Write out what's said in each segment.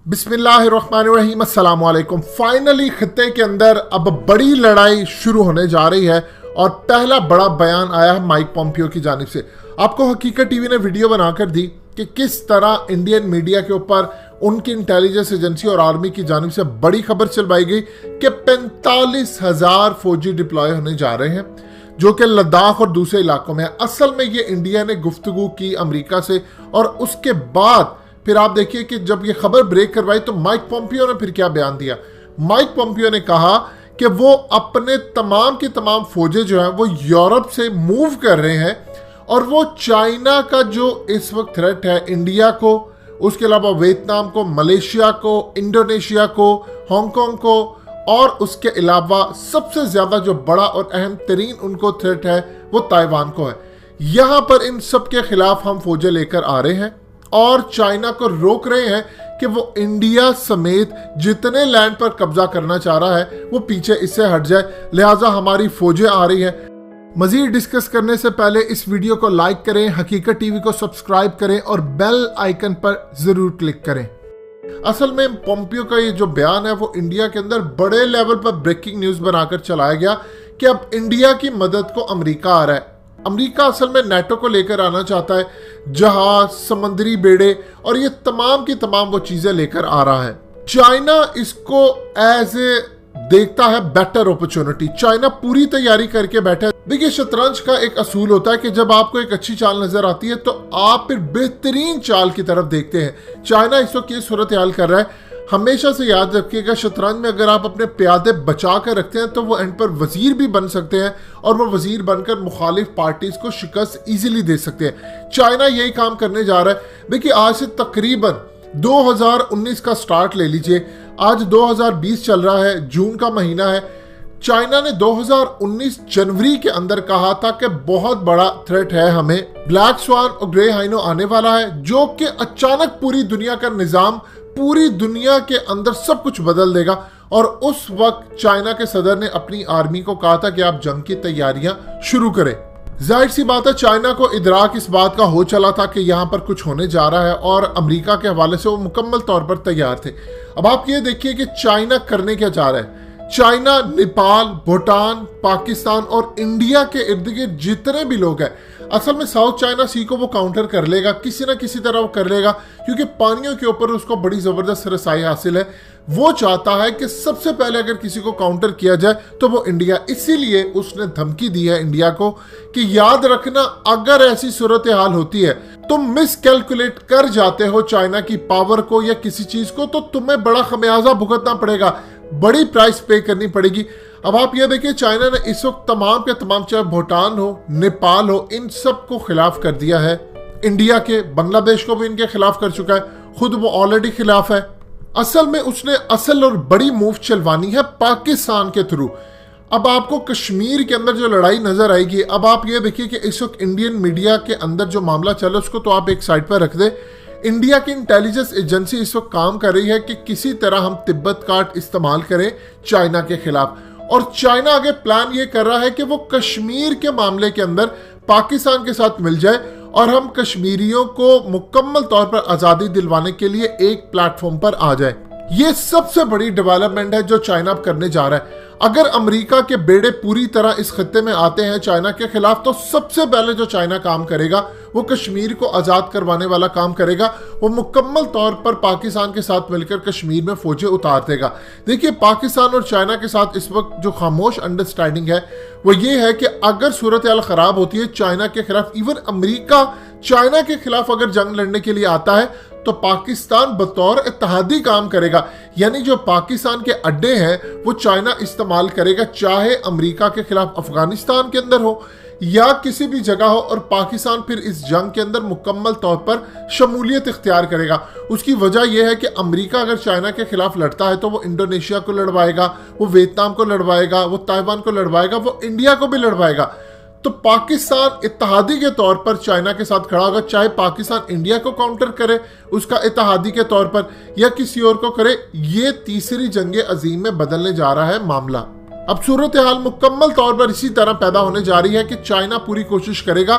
बिस्मिल्लाहिर्रहमानिर्रहीम, अस्सलाम वालेकुम। फाइनली खित्ते के अंदर अब बड़ी लड़ाई शुरू होने जा रही है और पहला बड़ा बयान आया है माइक पॉम्पियो की जानिब से। आपको हकीकत टीवी ने वीडियो बनाकर दी कि किस तरह इंडियन मीडिया के ऊपर उनकी इंटेलिजेंस एजेंसी और आर्मी की जानिब से बड़ी खबर चलवाई गई कि 45,000 फौजी डिप्लॉय होने जा रहे हैं, जो कि लद्दाख और दूसरे इलाकों में है। असल में ये इंडिया ने गुफ्तगू की अमेरिका से और उसके बाद फिर आप देखिए कि जब ये खबर ब्रेक करवाई तो माइक पॉम्पियो ने फिर क्या बयान दिया। माइक पॉम्पियो ने कहा कि वो अपने तमाम की तमाम फौजें जो हैं वो यूरोप से मूव कर रहे हैं और वो चाइना का जो इस वक्त थ्रेट है इंडिया को, उसके अलावा वियतनाम को, मलेशिया को, इंडोनेशिया को, हांगकांग को और उसके अलावा सबसे ज्यादा जो बड़ा और अहम तरीन उनको थ्रेट है वो ताइवान को है। यहां पर इन सब के खिलाफ हम फौजें लेकर आ रहे हैं और चाइना को रोक रहे हैं कि वो इंडिया समेत जितने लैंड पर कब्जा करना चाह रहा है वो पीछे इससे हट जाए। लिहाजा हमारी फौजें आ रही हैं। मजीद डिस्कस करने से पहले इस वीडियो को लाइक करें, हकीकत टीवी को सब्सक्राइब करें और बेल आइकन पर जरूर क्लिक करें। असल में पॉम्पियो का ये जो बयान है वो इंडिया के अंदर बड़े लेवल पर ब्रेकिंग न्यूज बनाकर चलाया गया कि अब इंडिया की मदद को अमेरिका आ रहा है। अमेरिका असल में नेटो को लेकर आना चाहता है, जहाज, समंदरी बेड़े और ये तमाम की तमाम वो चीजें लेकर आ रहा है। चाइना इसको एज ए देखता है बेटर अपॉर्चुनिटी। चाइना पूरी तैयारी करके बैठा है। देखिए, शतरंज का एक असूल होता है कि जब आपको एक अच्छी चाल नजर आती है तो आप फिर बेहतरीन चाल की तरफ देखते हैं। चाइना इस वक्त ये सूरत हाल कर रहा है। हमेशा से याद रखिएगा, शतरंज में अगर आप अपने प्यादे बचा कर रखते हैं तो वो एंड पर वजीर भी बन सकते हैं और वो वजीर बनकर मुखालिफ पार्टीज को शिकस्त इजीली दे सकते हैं। चाइना यही काम करने जा रहा है। देखिए, आज से तकरीबन 2019 का स्टार्ट ले लीजिए, आज 2020 चल रहा है, जून का महीना है। चाइना ने 2019 जनवरी के अंदर कहा था कि बहुत बड़ा थ्रेट है हमें, ब्लैक स्वान और ग्रे हाइनो आने वाला है, जो कि अचानक पूरी दुनिया का निजाम, पूरी दुनिया के अंदर सब कुछ बदल देगा। और उस वक्त चाइना के सदर ने अपनी आर्मी को कहा था कि आप जंग की तैयारियां शुरू करें। जाहिर सी बात है, चाइना को इदराक इस बात का हो चला था कि यहां पर कुछ होने जा रहा है और अमेरिका के हवाले से वो मुकम्मल तौर पर तैयार थे। अब आप ये देखिए कि चाइना करने क्या चाह रहा है। चाइना नेपाल, भूटान, पाकिस्तान और इंडिया के इर्द गिर्द जितने भी लोग हैं, असल में साउथ चाइना सी को वो काउंटर कर लेगा, किसी ना किसी तरह वो कर लेगा, क्योंकि पानियों के ऊपर उसको बड़ी जबरदस्त रसाई हासिल है। वो चाहता है कि सबसे पहले अगर किसी को काउंटर किया जाए तो वो इंडिया। इसीलिए उसने धमकी दी है इंडिया को कि याद रखना, अगर ऐसी सूरत हाल होती है, तुम मिसकैलकुलेट कर जाते हो चाइना की पावर को या किसी चीज को, तो तुम्हें बड़ा खमियाजा भुगतना पड़ेगा, बड़ी प्राइस पे करनी पड़ेगी। अब आप ये देखिए, चाइना ने इस वक्त तमाम के तमाम, चाहे भूटान हो, नेपाल हो, इन सब को खिलाफ कर दिया है। इंडिया के, बांग्लादेश को भी इनके खिलाफ कर चुका है, खुद वो ऑलरेडी खिलाफ है। असल में उसने असल और बड़ी मूव चलवानी है पाकिस्तान के थ्रू। अब आपको कश्मीर के अंदर जो लड़ाई नजर आएगी, अब आप ये देखिए कि इस वक्त इंडियन मीडिया के अंदर जो मामला चल रहा है उसको तो आप एक साइड पर रख दे। इंडिया की इंटेलिजेंस एजेंसी इस वक्त काम कर रही है कि किसी तरह हम तिब्बत कार्ड इस्तेमाल करें चाइना के खिलाफ। और चाइना आगे प्लान ये कर रहा है कि वो कश्मीर के मामले के अंदर पाकिस्तान के साथ मिल जाए और हम कश्मीरियों को मुकम्मल तौर पर आजादी दिलवाने के लिए एक प्लेटफॉर्म पर आ जाए। ये सबसे बड़ी डेवलपमेंट है जो चाइना अब करने जा रहा है। अगर अमेरिका के बेड़े पूरी तरह इस खत्ते में आते हैं चाइना के खिलाफ, तो सबसे पहले जो चाइना काम करेगा वो कश्मीर को आजाद करवाने वाला काम करेगा। वो मुकम्मल तौर पर पाकिस्तान के साथ मिलकर कश्मीर में फौजें उतार देगा। देखिए, पाकिस्तान और चाइना के साथ इस वक्त जो खामोश अंडरस्टैंडिंग है वो ये है कि अगर सूरत हाल खराब होती है चाइना के खिलाफ, इवन अमेरिका चाइना के खिलाफ अगर जंग लड़ने के लिए आता है, तो पाकिस्तान बतौर इत्तेहादी काम करेगा। यानी जो पाकिस्तान के अड्डे हैं वो चाइना इस्तेमाल करेगा, चाहे अमेरिका के खिलाफ अफगानिस्तान के अंदर हो या किसी भी जगह हो, और पाकिस्तान फिर इस जंग के अंदर मुकम्मल तौर पर शमूलियत इख्तियार करेगा। उसकी वजह यह है कि अमेरिका अगर चाइना के खिलाफ लड़ता है तो वो इंडोनेशिया को लड़वाएगा, वो वियतनाम को लड़वाएगा, वो ताइवान को लड़वाएगा, वो इंडिया को भी लड़वाएगा। तो पाकिस्तान इत्तेहादी के तौर पर चाइना के साथ खड़ा होगा, चाहे पाकिस्तान इंडिया को काउंटर करे उसका इत्तेहादी के तौर पर या किसी और को करे। ये तीसरी जंग अजीम में बदलने जा रहा है मामला। अब सूरत हाल मुकम्मल तौर पर इसी तरह पैदा होने जा रही है कि चाइना पूरी कोशिश करेगा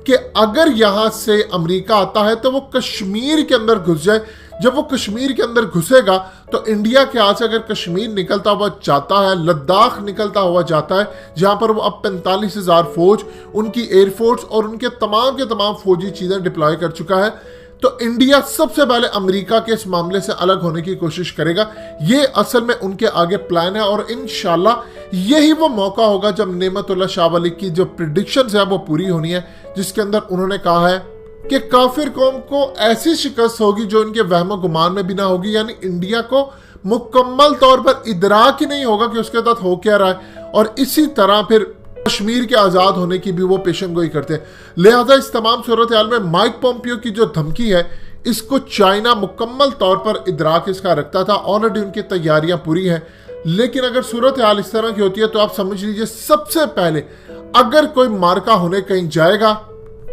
कि अगर यहां से अमेरिका आता है तो वो कश्मीर के अंदर घुस जाए, जब वो कश्मीर के अंदर घुसेगा तो इंडिया के हाथ से अगर कश्मीर निकलता हुआ जाता है, लद्दाख निकलता हुआ जाता है, जहां पर वो अब 45,000 फौज, उनकी एयरफोर्स और उनके तमाम फौजी चीजें डिप्लॉय कर चुका है, तो इंडिया सबसे पहले अमेरिका के इस मामले से अलग होने की कोशिश करेगा। ये असल में उनके आगे प्लान है और इंशाल्लाह यही वो मौका होगा जब नेमतुल्लाह शाह वली की जो प्रिडिक्शंस है वो पूरी होनी है, जिसके अंदर उन्होंने कहा है कि काफिर कौम को ऐसी शिकस्त होगी जो इनके वहम गुमान में भी ना होगी, यानी इंडिया को मुकम्मल तौर पर इदराक ही नहीं होगा कि उसके साथ हो क्या रहा है, और इसी तरह फिर कश्मीर के आजाद होने की भी वो पेशनगोई करते हैं। लिहाजा इस तमाम सूरत हाल में माइक पोम्पियो की जो धमकी है, इसको चाइना मुकम्मल तौर पर इदराक इसका रखता था, ऑलरेडी उनकी तैयारियां पूरी हैं। लेकिन अगर सूरत हाल इस तरह की होती है तो आप समझ लीजिए सबसे पहले अगर कोई मार्का होने कहीं जाएगा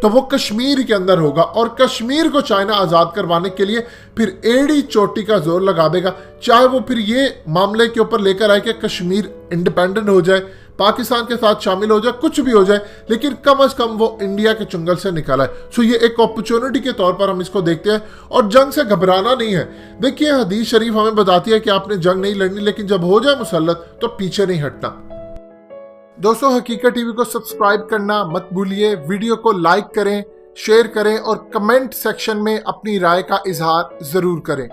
तो वो कश्मीर के अंदर होगा, और कश्मीर को चाइना आजाद करवाने के लिए फिर एड़ी चोटी का जोर लगा देगा, चाहे वो फिर ये मामले के ऊपर लेकर आए कि कश्मीर इंडिपेंडेंट हो जाए, पाकिस्तान के साथ शामिल हो जाए, कुछ भी हो जाए, लेकिन कम से कम वो इंडिया के चुंगल से निकाला है। सो ये एक अपॉर्चुनिटी के तौर पर हम इसको देखते हैं, और जंग से घबराना नहीं है। देखिए हदीस शरीफ हमें बताती है कि आपने जंग नहीं लड़नी, लेकिन जब हो जाए मुसल्लत तो पीछे नहीं हटना। दोस्तों, हकीकत टीवी को सब्सक्राइब करना मत भूलिए, वीडियो को लाइक करें, शेयर करें और कमेंट सेक्शन में अपनी राय का इजहार जरूर करें।